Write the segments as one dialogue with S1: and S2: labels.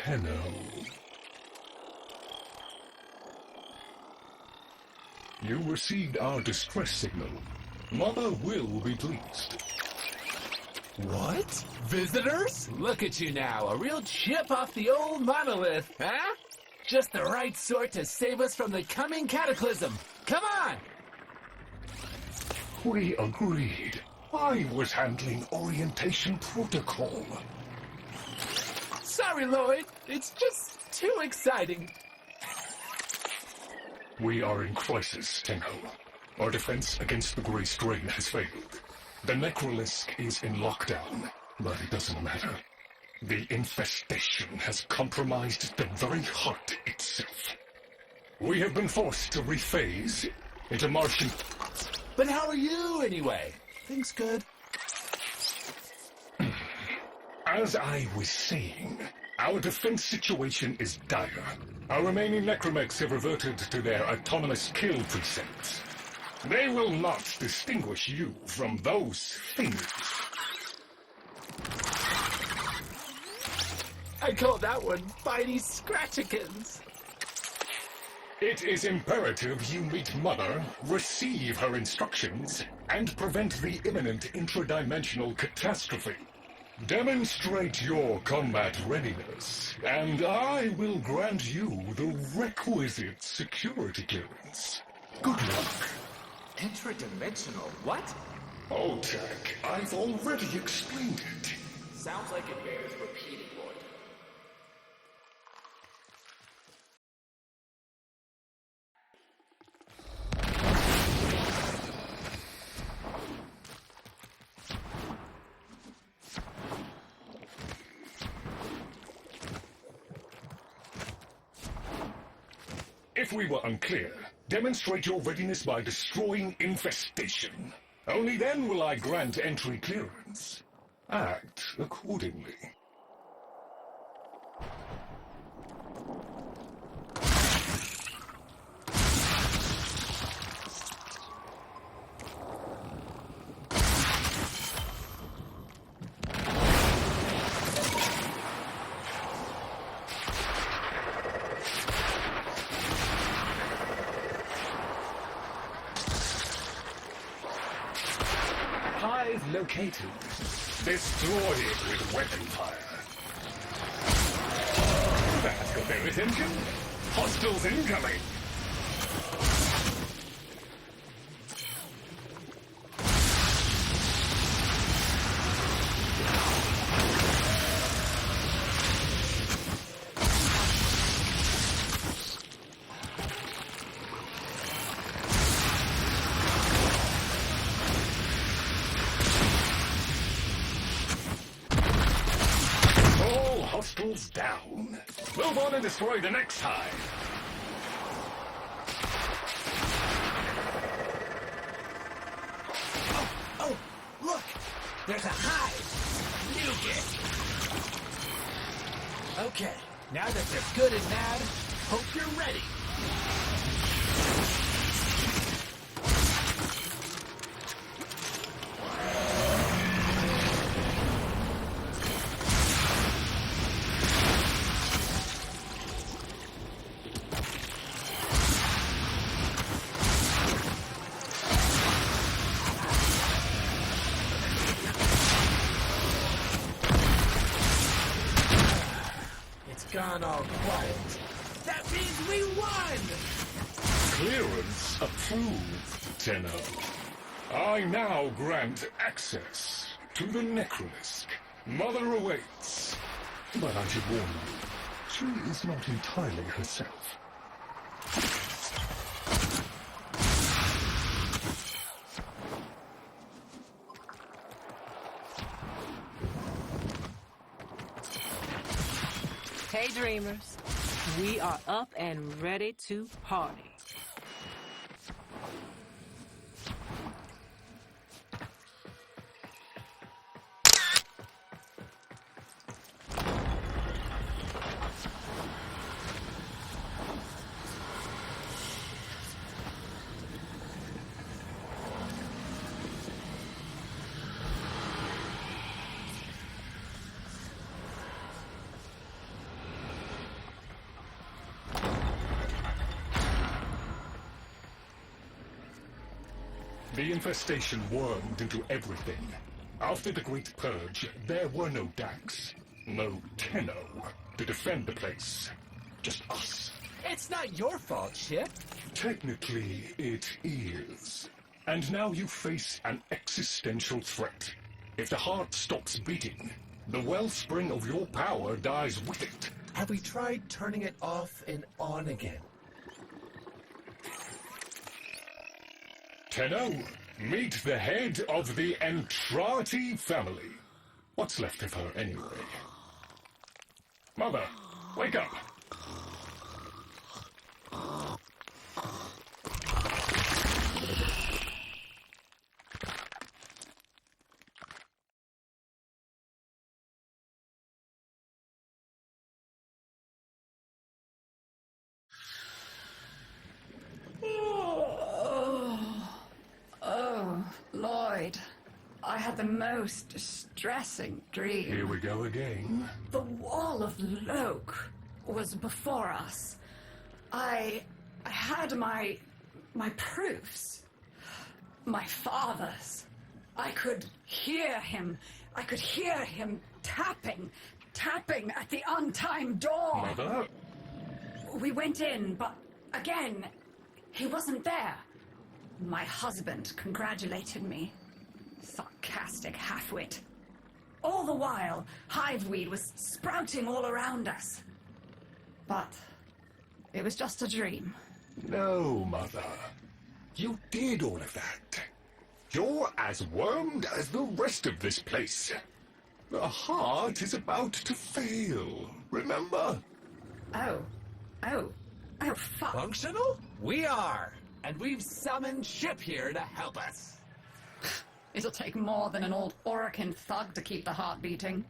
S1: Tenno. You received our distress signal. Mother will be pleased.
S2: What? Visitors? Look at you now, a real chip off the old monolith, huh? Just the right sort to save us from the coming cataclysm. Come on!
S1: We agreed. I was handling orientation protocol.
S2: Sorry, Lloyd. It's just too exciting.
S1: We are in crisis, Tenno. Our defense against the Grey Strain has failed. The Necrolisk is in lockdown, but it doesn't matter. The infestation has compromised the very heart itself. We have been forced to rephase into Martian...
S2: But how are you, anyway? Things good?
S1: As I was saying, our defense situation is dire. Our remaining necromechs have reverted to their autonomous kill precepts. They will not distinguish you from those things.
S2: I call that one Spidey Scratchikins.
S1: It is imperative you meet Mother, receive her instructions, and prevent the imminent intradimensional catastrophe. Demonstrate your combat readiness, and I will grant you the requisite security clearance. Good luck.
S2: Intradimensional what?
S1: Oh, Jack, I've already explained it.
S2: Sounds like it bears repeating, Lloyd.
S1: If we were unclear, demonstrate your readiness by destroying infestation. Only then will I grant entry clearance. Act accordingly. Located. Destroy it with weapon fire. That got their attention. Hostiles incoming. Hostiles down. Move on and destroy the next hive.
S2: Oh, look! There's a hive! Nuke it! Okay, now that they're good and mad, hope you're ready. Gone all quiet. That means we won!
S1: Clearance approved, Tenno. I now grant access to the Necrolisk. Mother awaits. But I should warn you, she is not entirely herself.
S3: Hey dreamers, we are up and ready to party.
S1: The infestation wormed into everything. After the Great Purge, there were no Dax, no Tenno to defend the place. Just us.
S2: It's not your fault, Chip.
S1: Technically, it is. And now you face an existential threat. If the heart stops beating, the wellspring of your power dies with it.
S2: Have we tried turning it off and on again?
S1: Tenno, meet the head of the Entrati family. What's left of her, anyway? Mother, wake up!
S4: Lloyd, I had the most distressing dream.
S1: Here we go again.
S4: The wall of Loke was before us. I had my proofs. My father's. I could hear him. I could hear him tapping at the untimed door.
S1: Mother?
S4: We went in, but again, he wasn't there. My husband congratulated me. Sarcastic halfwit. All the while, hiveweed was sprouting all around us. But it was just a dream.
S1: No, Mother. You did all of that. You're as wormed as the rest of this place. The heart is about to fail, remember?
S4: Oh, fuck.
S2: Functional? We are. And we've summoned Chip here to help us.
S4: It'll take more than an old Orokin thug to keep the heart beating.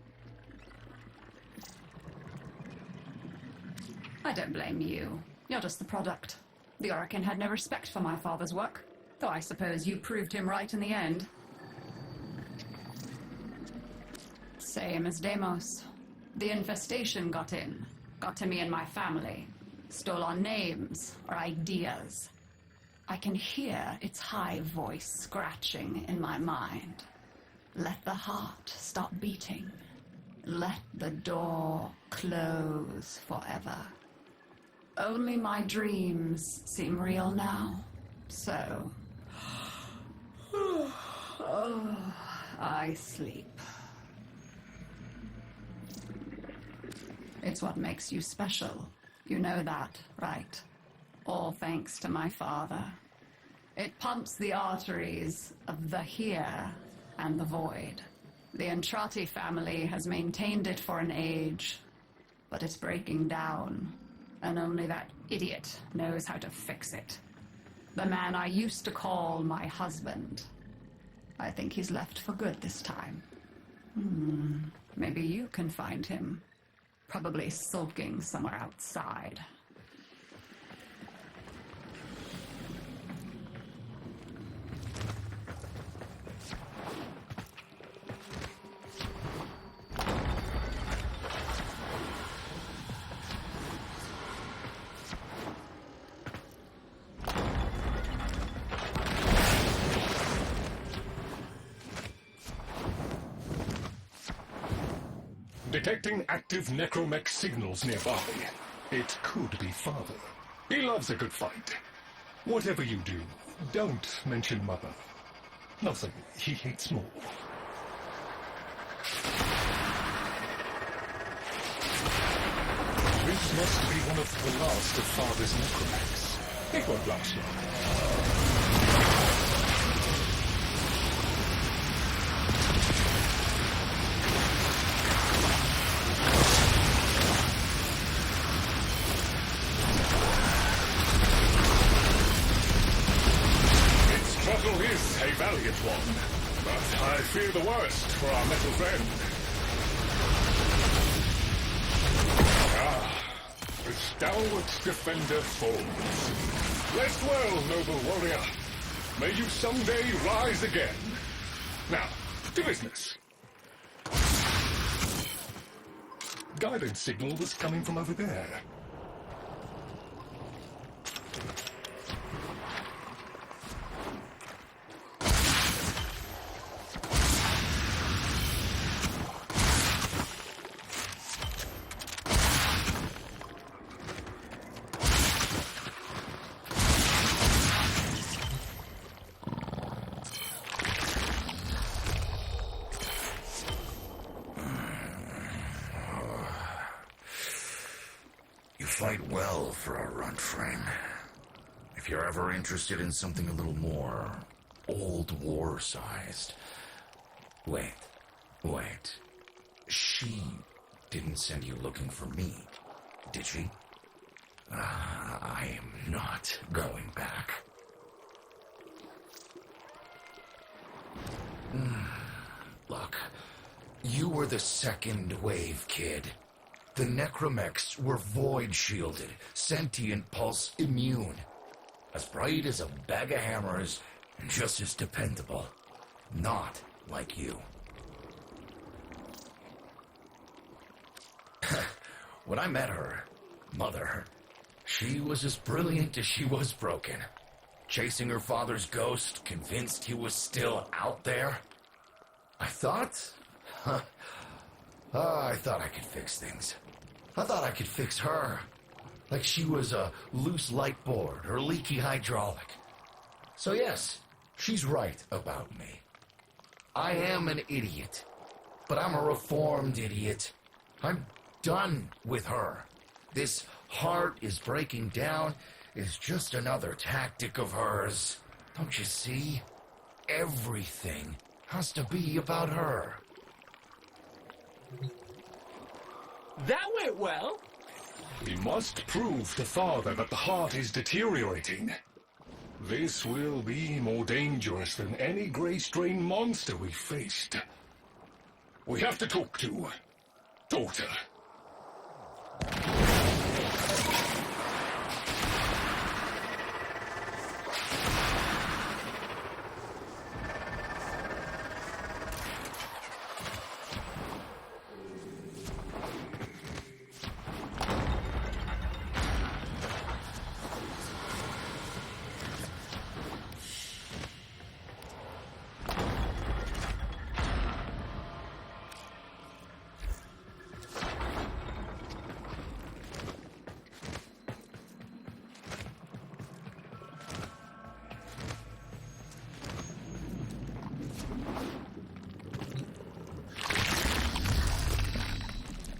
S4: I don't blame you. You're just the product. The Orokin had no respect for my father's work, though I suppose you proved him right in the end. Same as Deimos. The infestation got in, got to me and my family, stole our names, our ideas. I can hear its high voice scratching in my mind. Let the heart stop beating. Let the door close forever. Only my dreams seem real now. So, I sleep. It's what makes you special. You know that, right? All thanks to my father. It pumps the arteries of the here and the void. The Entrati family has maintained it for an age, but it's breaking down, and only that idiot knows how to fix it. The man I used to call my husband. I think he's left for good this time. Maybe you can find him. Probably sulking somewhere outside.
S1: Detecting active necromech signals nearby. It could be Father. He loves a good fight. Whatever you do, don't mention Mother. Nothing he hates more. This must be one of the last of Father's necromechs. It won't last long. Struggle is a valiant one, but I fear the worst for our metal friend. The stalwart defender falls. Rest well, noble warrior. May you someday rise again. Now, to business. Guidance signal was coming from over there.
S5: quite well for a runtime. If you're ever interested in something a little more old war-sized... Wait. She didn't send you looking for me, did she? I am not going back. Look, you were the second wave, kid. The necromechs were void-shielded, sentient pulse immune. As bright as a bag of hammers, and just as dependable. Not like you. When I met her, Mother, she was as brilliant as she was broken. Chasing her father's ghost, convinced he was still out there. I thought I could fix things. I thought I could fix her. Like she was a loose light board or leaky hydraulic. So yes, she's right about me. I am an idiot, but I'm a reformed idiot. I'm done with her. This heart is breaking down is just another tactic of hers. Don't you see? Everything has to be about her.
S2: That went well.
S1: We must prove to Father that the heart is deteriorating. This will be more dangerous than any Grey Strain monster we faced. We have to talk to Daughter.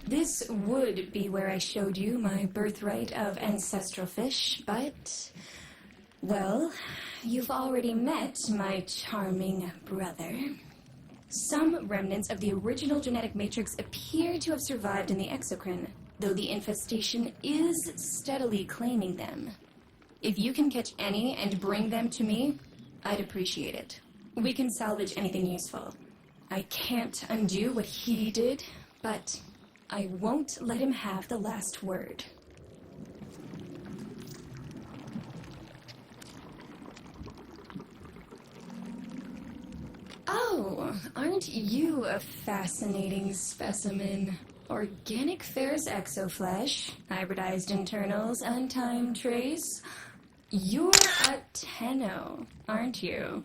S6: This would be where I showed you my birthright of ancestral fish, but... well, you've already met my charming brother. Some remnants of the original genetic matrix appear to have survived in the exocrine, though the infestation is steadily claiming them. If you can catch any and bring them to me, I'd appreciate it. We can salvage anything useful. I can't undo what he did, but I won't let him have the last word. Oh, aren't you a fascinating specimen? Organic ferrous exoflesh, hybridized internals, untimed trace. You're a Tenno, aren't you?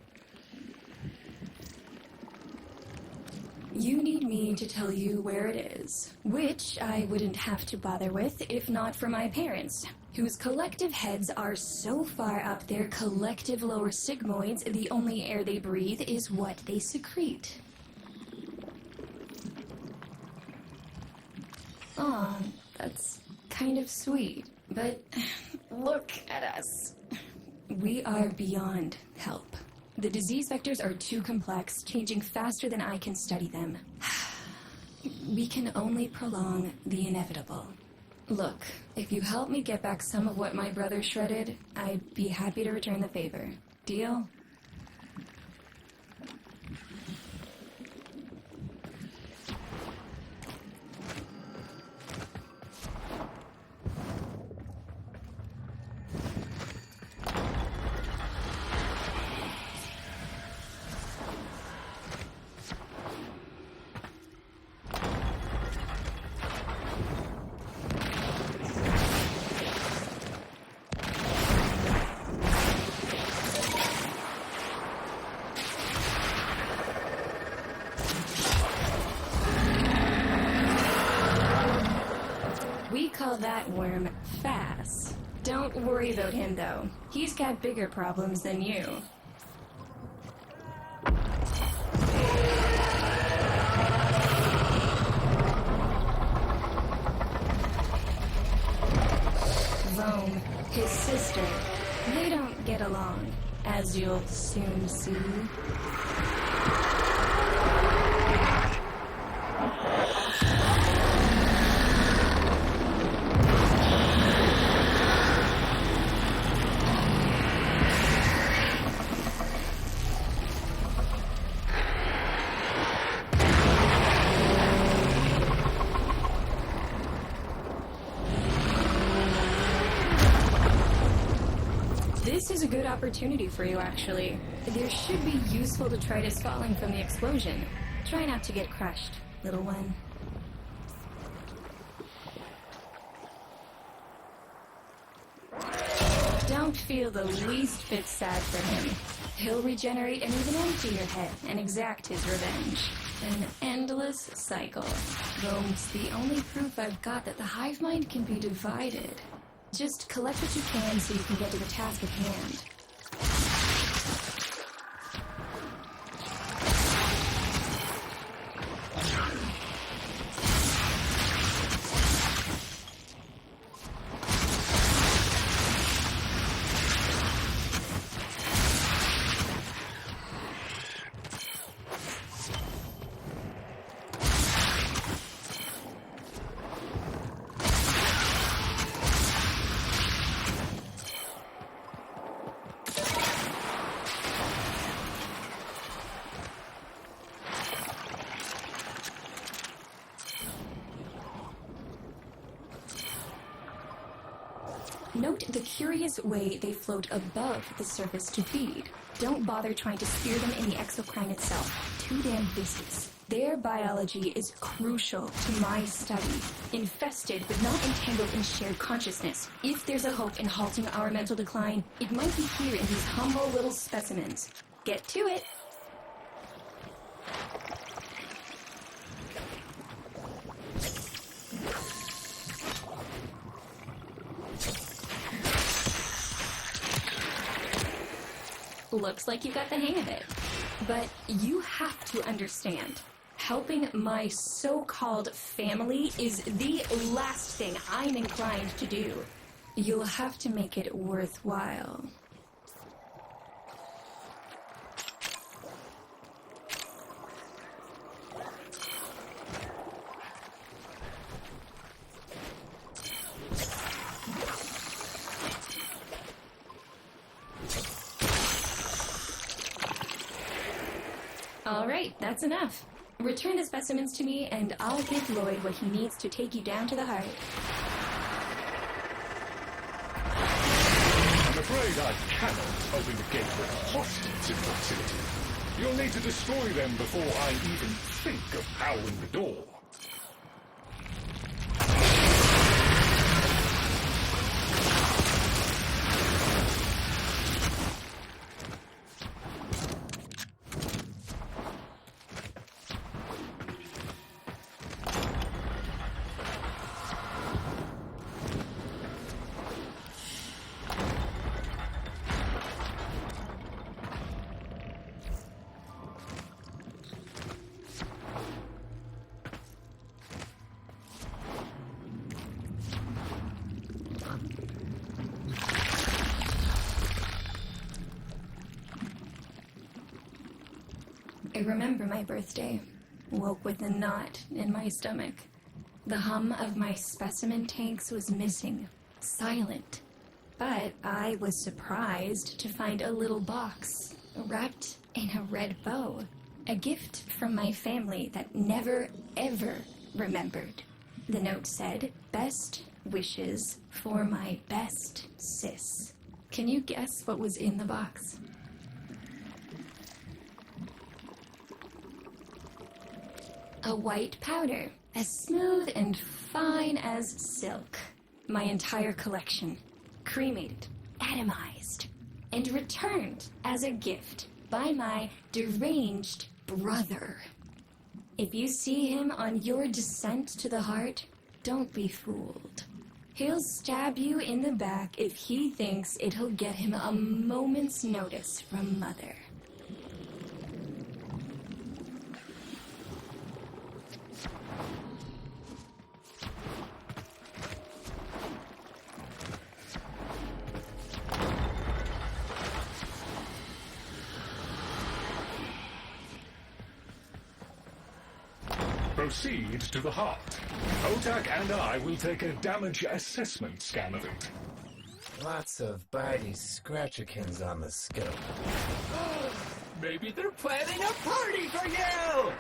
S6: You need me to tell you where it is, which I wouldn't have to bother with if not for my parents, whose collective heads are so far up their collective lower sigmoids, the only air they breathe is what they secrete. Aw, that's kind of sweet, but look at us. We are beyond help. The disease vectors are too complex, changing faster than I can study them. We can only prolong the inevitable. Look, if you help me get back some of what my brother shredded, I'd be happy to return the favor. Deal? Call that worm Fass. Don't worry about him, though. He's got bigger problems than you. home, his sister. They don't get along, as you'll soon see. This is a good opportunity for you, actually. There should be useful detritus falling from the explosion. Try not to get crushed, little one. Don't feel the least bit sad for him. He'll regenerate and even empty your head and exact his revenge. An endless cycle. Though it's the only proof I've got that the hive mind can be divided. Just collect what you can so you can get to the task at hand. Note the curious way they float above the surface to feed. Don't bother trying to spear them in the exocrine itself. Too damn viscous. Their biology is crucial to my study. Infested but not entangled in shared consciousness. If there's a hope in halting our mental decline, it might be here in these humble little specimens. Get to it! Looks like you got the hang of it. But you have to understand, helping my so-called family is the last thing I'm inclined to do. You'll have to make it worthwhile. All right, that's enough. Return the specimens to me, and I'll give Lloyd what he needs to take you down to the heart.
S1: I'm afraid I cannot open the gate with hostiles in proximity. You'll need to destroy them before I even think of powering the door.
S6: I remember my birthday. Woke with a knot in my stomach. The hum of my specimen tanks was missing. Silent. But I was surprised to find a little box wrapped in a red bow. A gift from my family that never, ever remembered. The note said, "Best wishes for my best sis." Can you guess what was in the box? A white powder, as smooth and fine as silk. My entire collection, cremated, atomized, and returned as a gift by my deranged brother. If you see him on your descent to the heart, don't be fooled. He'll stab you in the back if he thinks it'll get him a moment's notice from Mother.
S1: Proceed to the heart. Otak and I will take a damage assessment scan of it.
S2: Lots of bitey scratchikins on the scope. Maybe they're planning a party for you!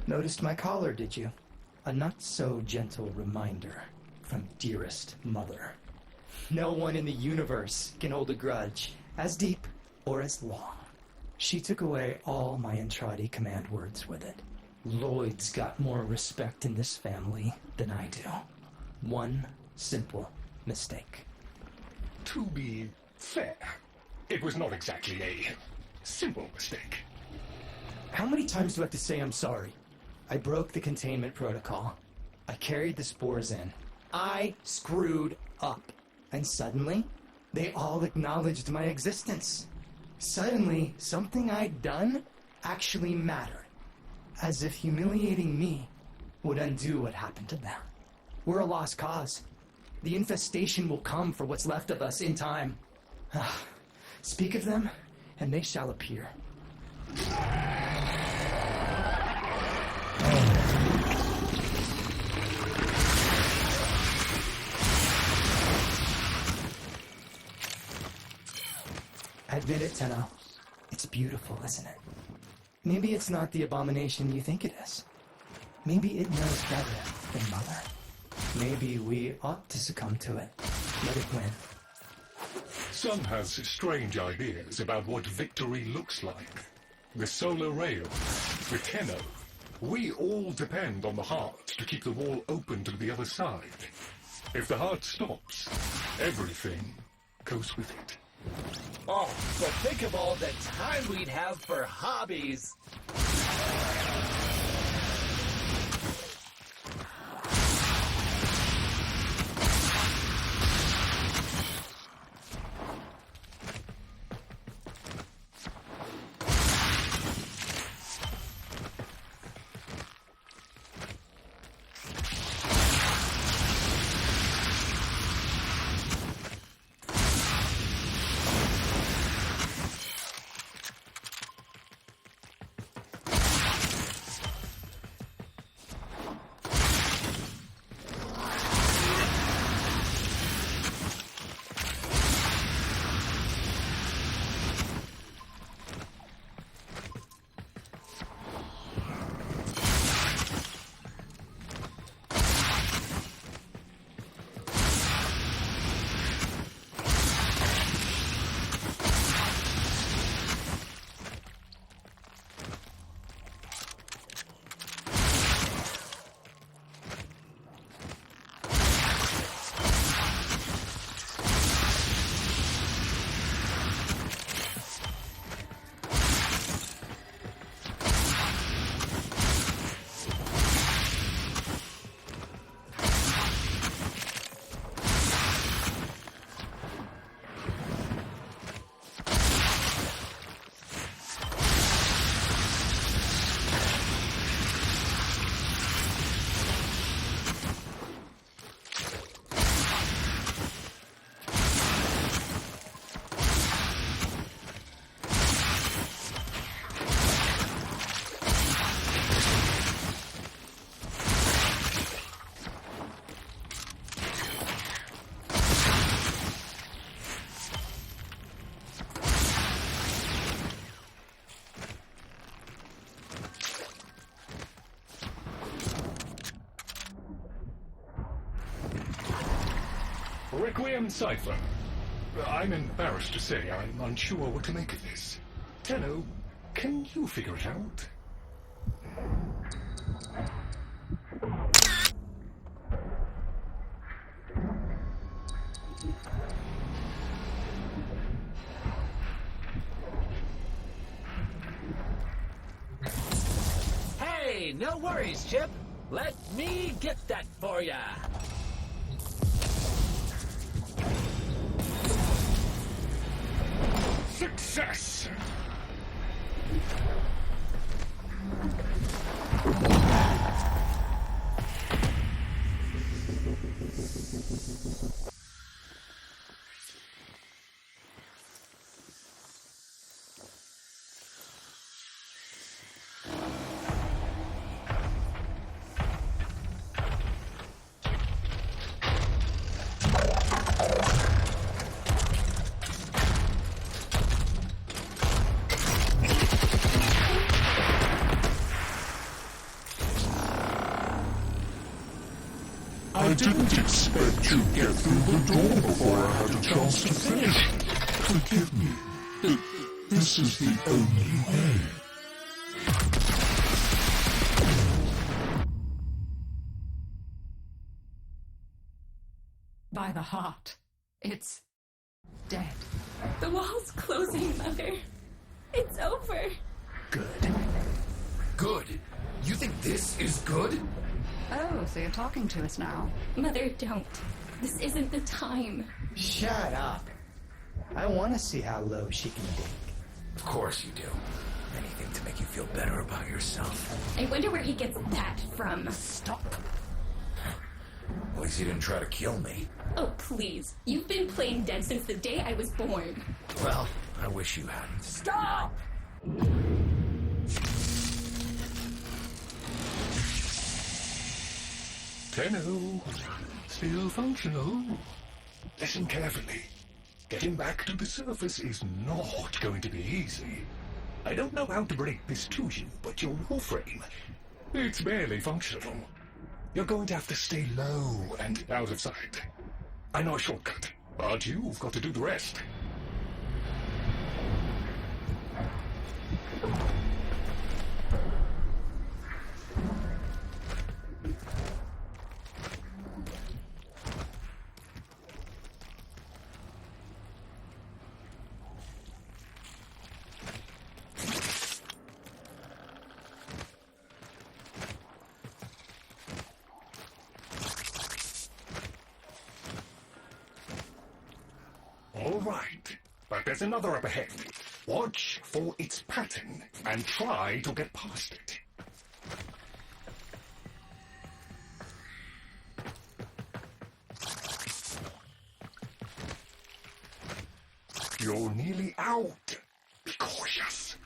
S7: Noticed my collar, did you? A not-so-gentle reminder from dearest mother. No one in the universe can hold a grudge as deep or as long. She took away all my Entradi command words with it. Lloyd's got more respect in this family than I do. One simple mistake.
S1: To be fair, it was not exactly a simple mistake.
S7: How many times do I have to say I'm sorry? I broke the containment protocol. I carried the spores in. I screwed up. And suddenly, they all acknowledged my existence. Suddenly, something I'd done actually mattered. As if humiliating me would undo what happened to them. We're a lost cause. The infestation will come for what's left of us in time. Speak of them, and they shall appear. Admit it, Tenno. It's beautiful, isn't it? Maybe it's not the abomination you think it is. Maybe it knows better than Mother. Maybe we ought to succumb to it. Let it win.
S1: Sun has strange ideas about what victory looks like. The solar rail, the Tenno. We all depend on the heart to keep the wall open to the other side. If the heart stops, everything goes with it.
S2: Oh, but think of all the time we'd have for hobbies.
S1: Requiem Cipher. I'm embarrassed to say I'm unsure what to make of this. Tenno, can you figure it out?
S2: Hey, no worries, Chip. Let me get that for ya.
S1: Success!
S8: I didn't expect you'd get through the door before I had a chance to finish. Forgive me. This is the only way.
S4: By the heart. It's dead.
S6: The wall's closing, Mother. It's over.
S5: Good. Good? You think this is good?
S4: Oh, so you're talking to us now.
S6: Mother, don't. This isn't the time.
S7: Shut up. I want to see how low she can dig.
S5: Of course you do. Anything to make you feel better about yourself.
S6: I wonder where he gets that from.
S5: Stop. At least he didn't try to kill me.
S6: Oh, please. You've been playing dead since the day I was born.
S5: Well, I wish you hadn't.
S6: Stop!
S1: Tenno, still functional. Listen carefully. Getting back to the surface is not going to be easy. I don't know how to break this to you, but your Warframe, it's barely functional. You're going to have to stay low and out of sight. I know a shortcut, but you've got to do the rest. All right, but there's another up ahead. Watch for its pattern and try to get past it. You're nearly out. Be cautious.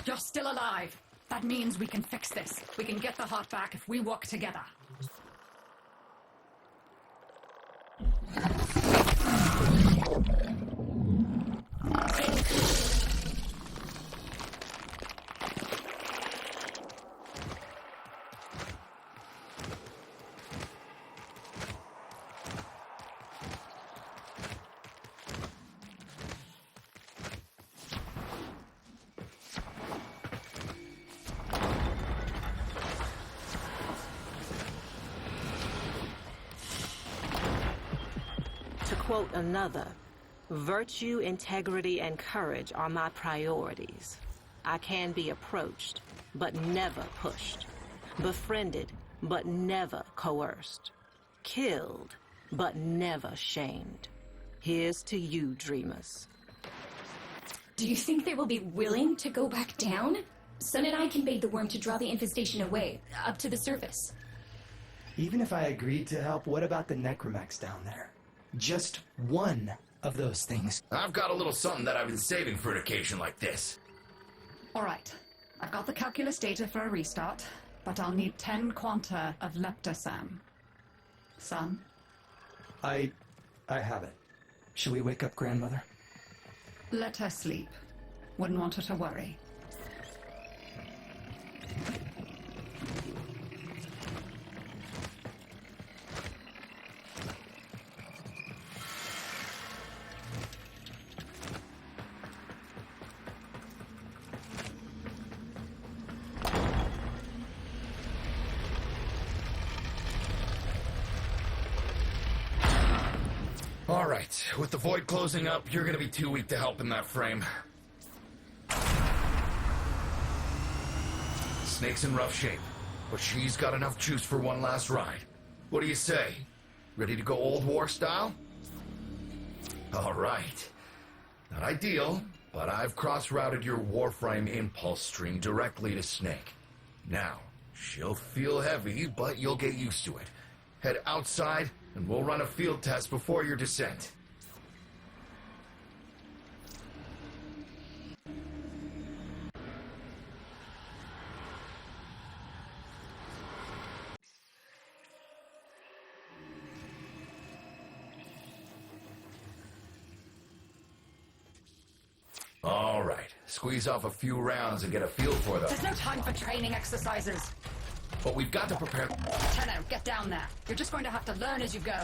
S4: You're still alive. That means we can fix this. We can get the heart back if we work together.
S3: To quote another, virtue, integrity, and courage are my priorities. I can be approached, but never pushed. Befriended, but never coerced. Killed, but never shamed. Here's to you, dreamers.
S6: Do you think they will be willing to go back down? Sun and I can bait the worm to draw the infestation away, up to the surface.
S7: Even if I agreed to help, what about the necromex down there? Just one of those things.
S5: I've got a little something that I've been saving for an occasion like this.
S4: All right. I've got the calculus data for a restart, but I'll need 10 quanta of leptosam. son?
S7: I have it. Shall we wake up grandmother?
S4: Let her sleep. Wouldn't want her to worry.
S5: All right, with the void closing up, you're gonna be too weak to help in that frame. Snake's in rough shape, but she's got enough juice for one last ride. What do you say? Ready to go old war style? All right. Not ideal, but I've cross-routed your Warframe impulse stream directly to Snake. Now, she'll feel heavy, but you'll get used to it. Head outside, and we'll run a field test before your descent. All right, squeeze off a few rounds and get a feel for them.
S4: There's no time for training exercises.
S5: But we've got to prepare...
S4: Tenno, get down there. You're just going to have to learn as you go.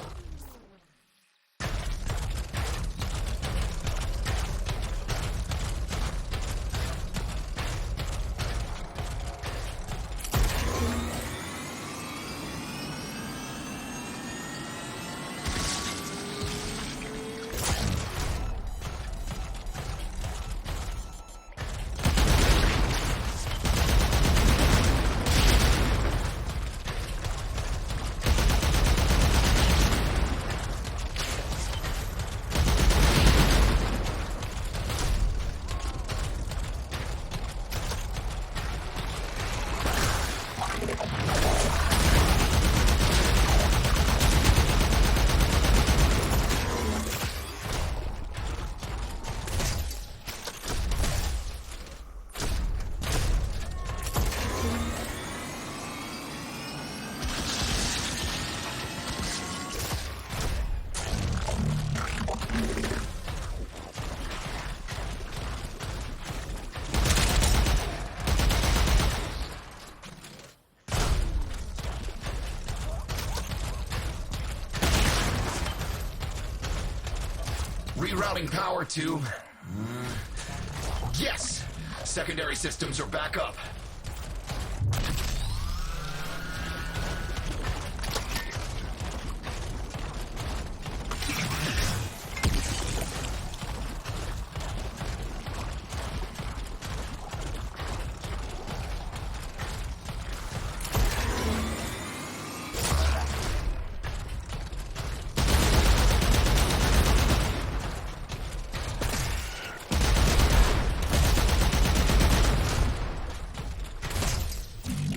S5: Rerouting power to... Yes! Secondary systems are back up.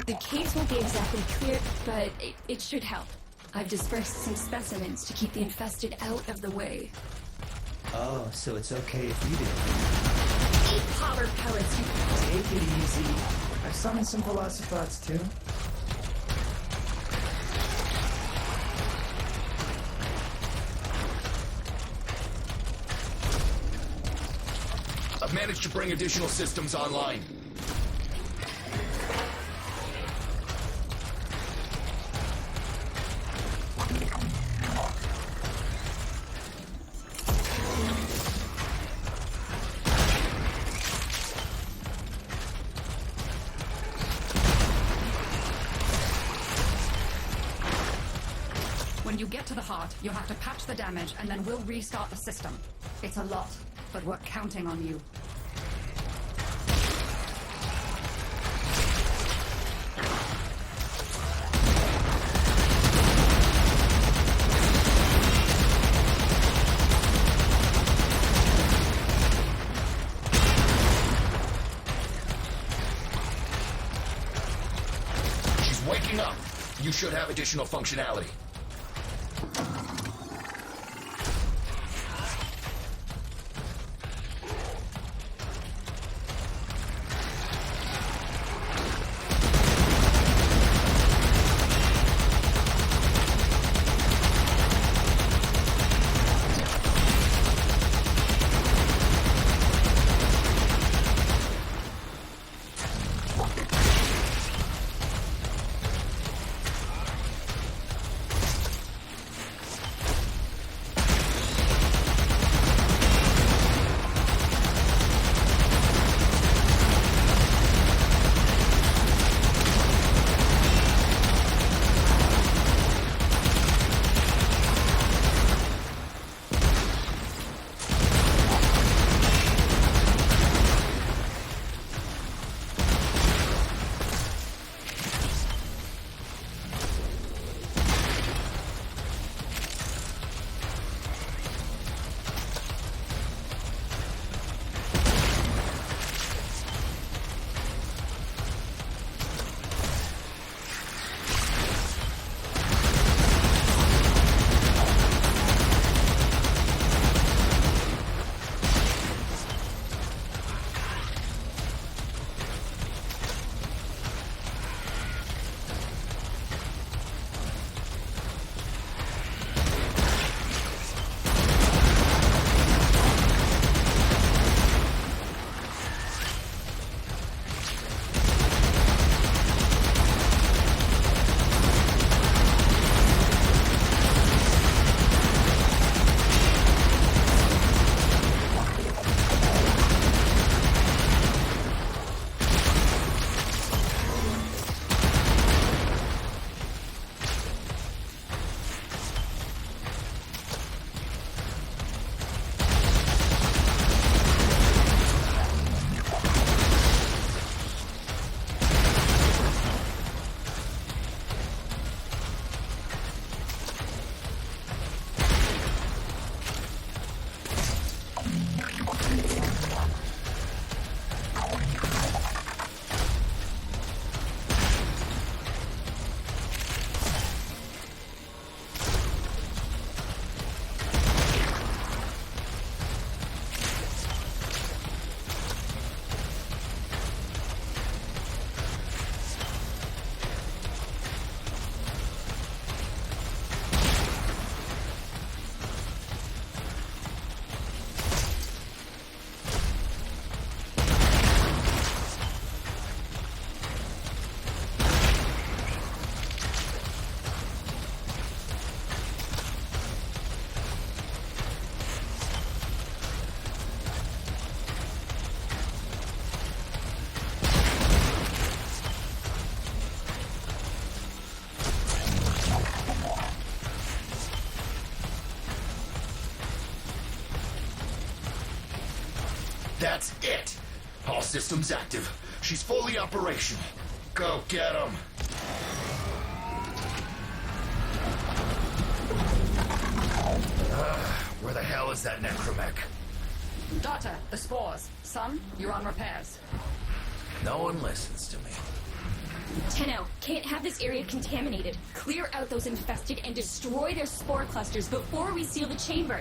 S6: The caves won't be exactly clear, but it should help. I've dispersed some specimens to keep the infested out of the way.
S7: Oh, so it's okay if you do.
S6: Eat power pellets, you...
S7: Take it easy. I've summoned some Velocipods too.
S5: I've managed to bring additional systems online.
S4: When you get to the heart, you'll have to patch the damage, and then we'll restart the system. It's a lot, but we're counting on you.
S5: She's waking up. You should have additional functionality. That's it! All systems active. She's fully operational. Go get him! Where the hell is that necromech?
S4: Daughter, the spores. Son, you're on repairs.
S5: No one listens to me.
S6: Tenno, can't have this area contaminated. Clear out those infested and destroy their spore clusters before we seal the chamber.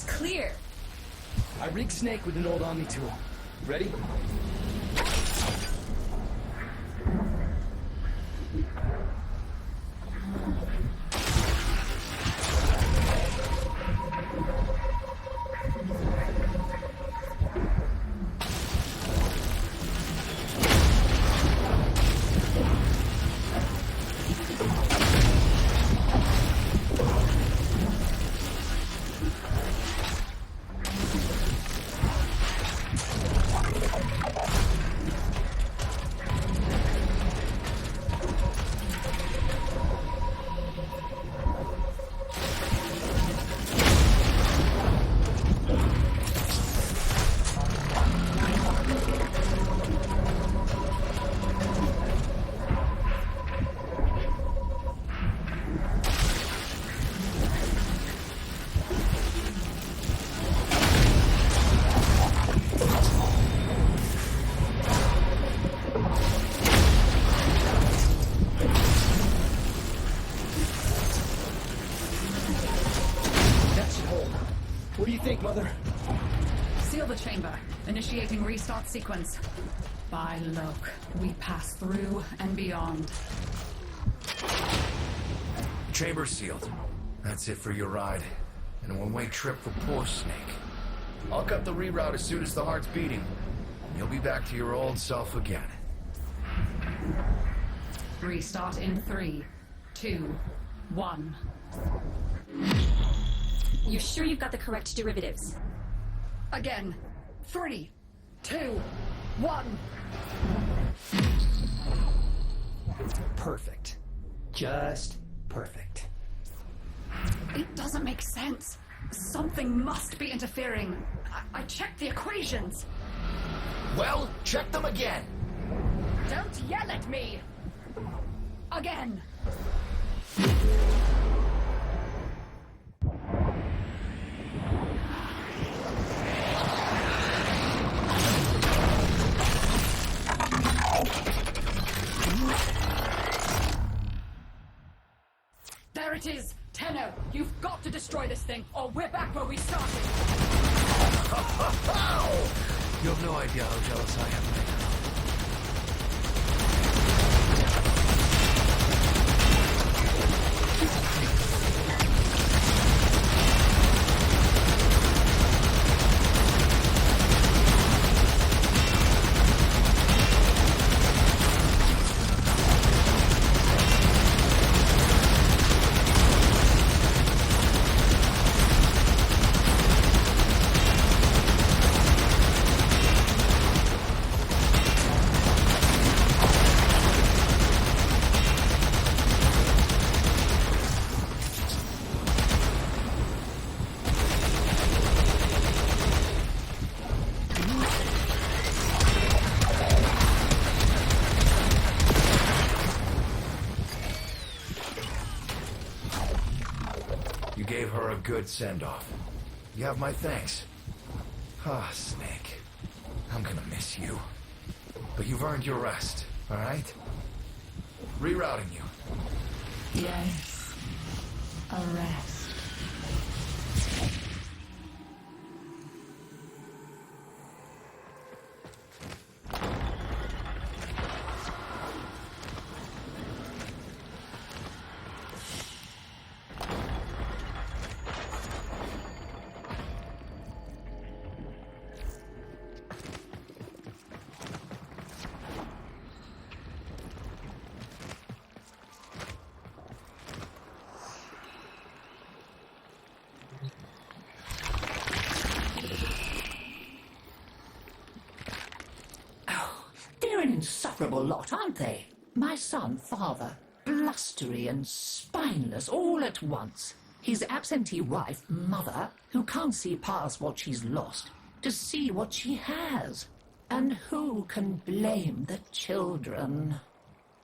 S6: Clear.
S7: I rigged Snake with an old Omni tool. Ready? What do you think, Mother?
S4: Seal the chamber. Initiating restart sequence. By Loke, we pass through and beyond.
S5: Chamber sealed. That's it for your ride. And a one-way trip for poor Snake. I'll cut the reroute as soon as the heart's beating. You'll be back to your old self again.
S4: Restart in 3, 2, 1.
S6: You sure you've got the correct derivatives?
S4: Again. 3, 2, 1.
S7: Perfect. Just perfect.
S4: It doesn't make sense. Something must be interfering. I checked the equations.
S5: Well, check them again.
S4: Don't yell at me. Again. There it is. Tenno, you've got to destroy this thing, or we're back where we started.
S5: You have no idea how jealous I am right now. You gave her a good send-off. You have my thanks. Ah, Snake. I'm gonna miss you. But you've earned your rest, alright? Rerouting you.
S4: Yes. A rest.
S9: They're an insufferable lot, aren't they? My son, father, blustery and spineless all at once. His absentee wife, mother, who can't see past what she's lost to see what she has. And who can blame the children?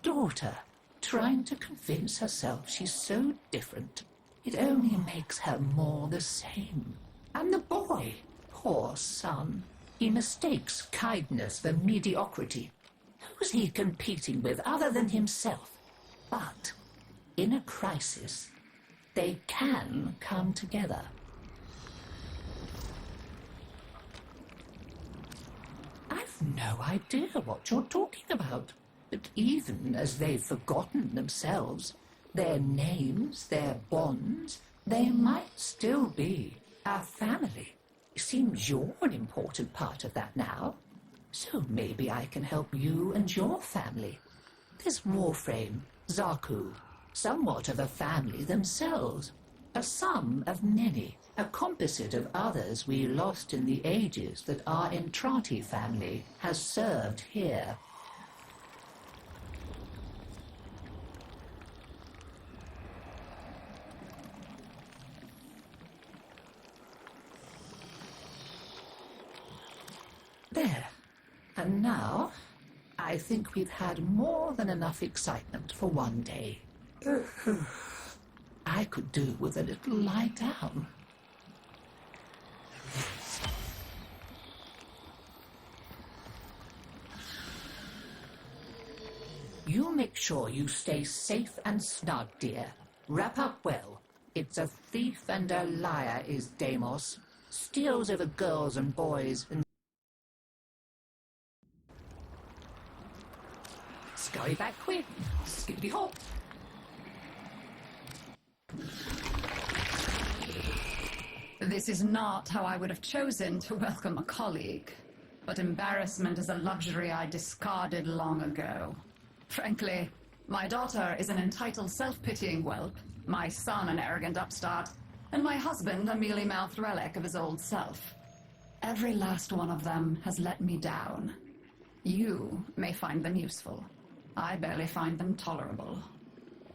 S9: Daughter, trying to convince herself she's so different. It only makes her more the same. And the boy, poor son, he mistakes kindness for mediocrity. Who's he competing with other than himself? But in a crisis, they can come together. I've no idea what you're talking about. But even as they've forgotten themselves, their names, their bonds, they might still be our family. Seems you're an important part of that now. So maybe I can help you and your family. There's Warframe, Zaku, somewhat of a family themselves. A sum of many, a composite of others we lost in the ages that our Entrati family has served here. There. And now, I think we've had more than enough excitement for one day. I could do with a little lie down. You make sure you stay safe and snug, dear. Wrap up well. It's a thief and a liar is Deimos. Steals over girls and boys and... Scurry back quick. Skippity hop.
S4: This is not how I would have chosen to welcome a colleague, but embarrassment is a luxury I discarded long ago. Frankly, my daughter is an entitled self-pitying whelp, my son an arrogant upstart, and my husband a mealy-mouthed relic of his old self. Every last one of them has let me down. You may find them useful. I barely find them tolerable.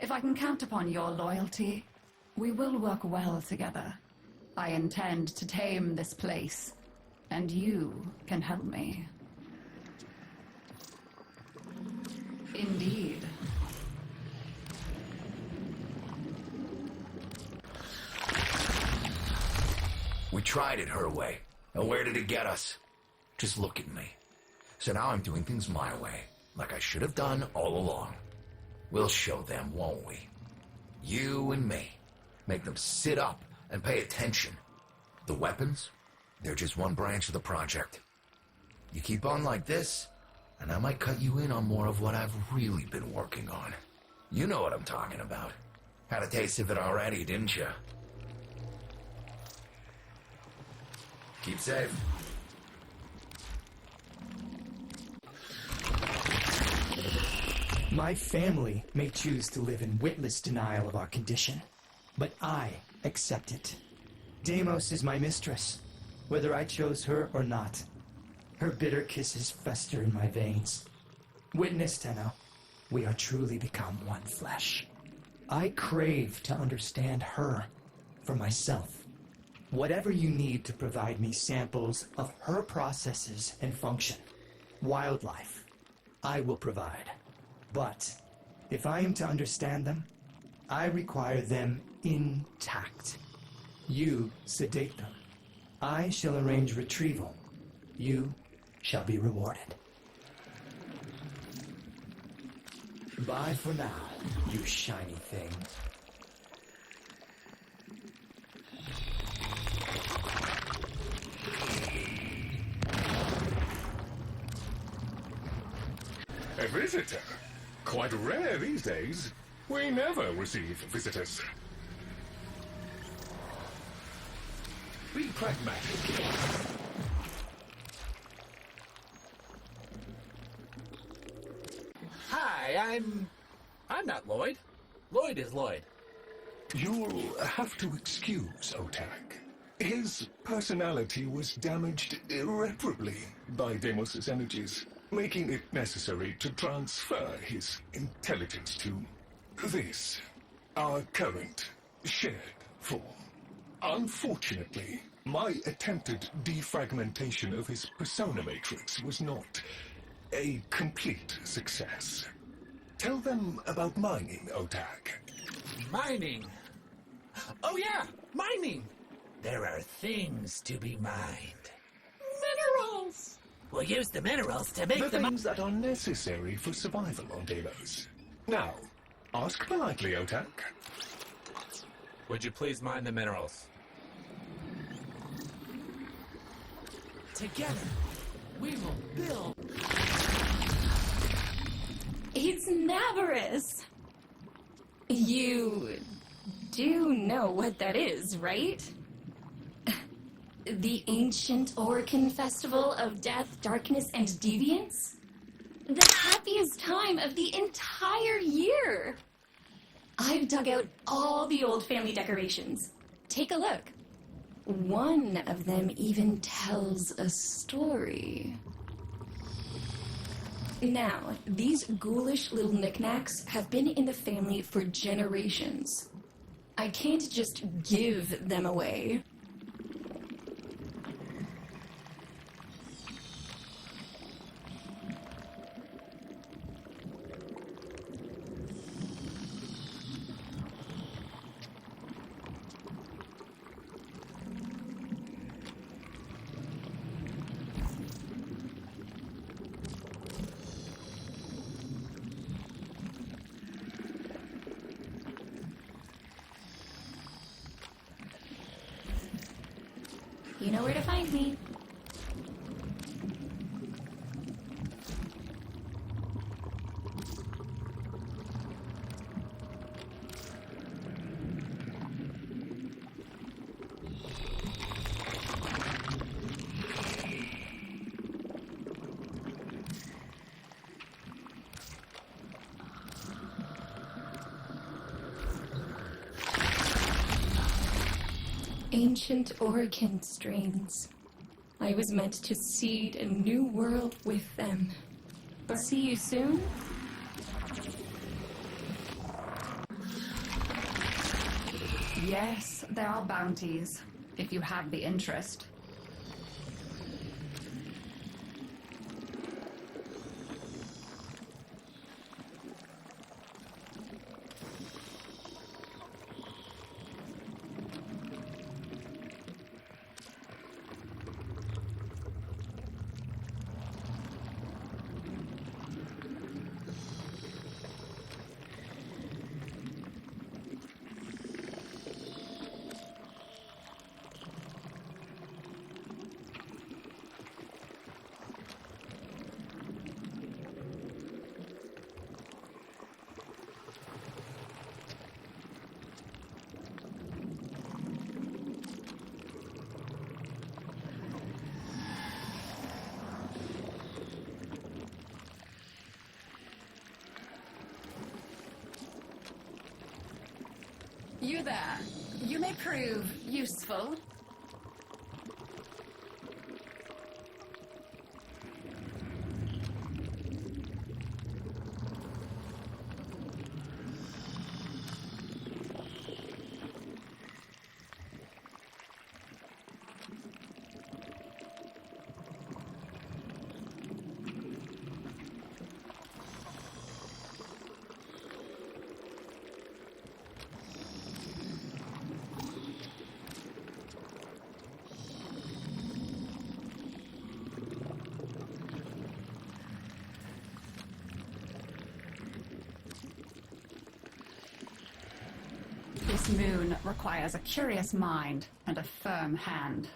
S4: If I can count upon your loyalty, we will work well together. I intend to tame this place, and you can help me. Indeed.
S5: We tried it her way. And where did it get us? Just look at me. So now I'm doing things my way, like I should have done all along. We'll show them, won't we? You and me. Make them sit up and pay attention. The weapons, they're just one branch of the project. You keep on like this, and I might cut you in on more of what I've really been working on. You know what I'm talking about. Had a taste of it already, didn't you? Keep safe.
S7: My family may choose to live in witless denial of our condition, but I accept it. Deimos is my mistress, whether I chose her or not. Her bitter kisses fester in my veins. Witness, Tenno, we are truly become one flesh. I crave to understand her for myself. Whatever you need to provide me samples of her processes and function, wildlife, I will provide. But if I am to understand them, I require them intact. You sedate them. I shall arrange retrieval. You shall be rewarded. Bye for now, you shiny thing.
S1: A visitor? Quite rare these days. We never receive visitors. Be pragmatic.
S2: Hi, I'm not Lloyd. Lloyd is Lloyd.
S1: You'll have to excuse Otak. His personality was damaged irreparably by Deimos's energies, making it necessary to transfer his intelligence to this, our current shared form. Unfortunately, my attempted defragmentation of his persona matrix was not a complete success. Tell them about mining, Otak.
S2: Mining. Oh yeah, mining. There are things to be mined. Minerals. We'll use the minerals to make
S1: The things that are necessary for survival on Deimos. Now, ask politely, Otak.
S2: Would you please mine the minerals? Together, we will build.
S6: It's Navarus. You do know what that is, right? The ancient Orcan festival of death, darkness, and deviance? The happiest time of the entire year! I've dug out all the old family decorations. Take a look. One of them even tells a story. Now, these ghoulish little knickknacks have been in the family for generations. I can't just give them away. You know where to find me. Ancient Orcan strains. I was meant to seed a new world with them. See you soon?
S4: Yes, there are bounties, if you have the interest. You there. You may prove useful. This moon requires a curious mind and a firm hand.